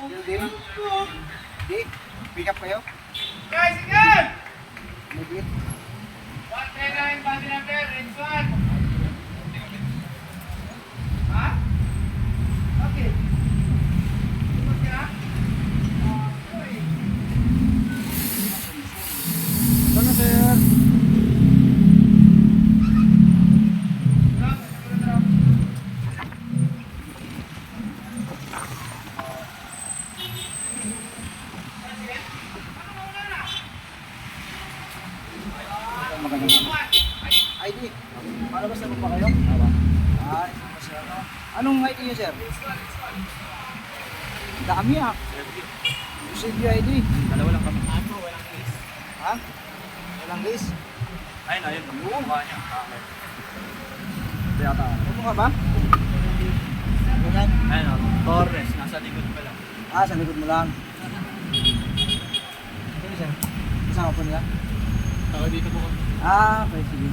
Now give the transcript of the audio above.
Building? Di? Pick up kayo? Guys, again! Mabit? 139, body number, red one. Ha? Okay. Ikot ka? Okay. Ito na, sir. Drop, drop. Magandang naman. ID. Palabas na ba kayo? Ah, isa pa siya. Anong ID niyo, sir? Dami ah. Receive ID. Dalawa lang kami. Walang list. Ha? Walang list? Ayun, ayun. Mukha niya. Ito yata. Ano ka ba? Ganyan? Ayun, Torres. Nasa likod pa lang. Ah, sa likod mo lang. Ano, sir? Kasama po nila? Ako dito po. Ah, okay, sige.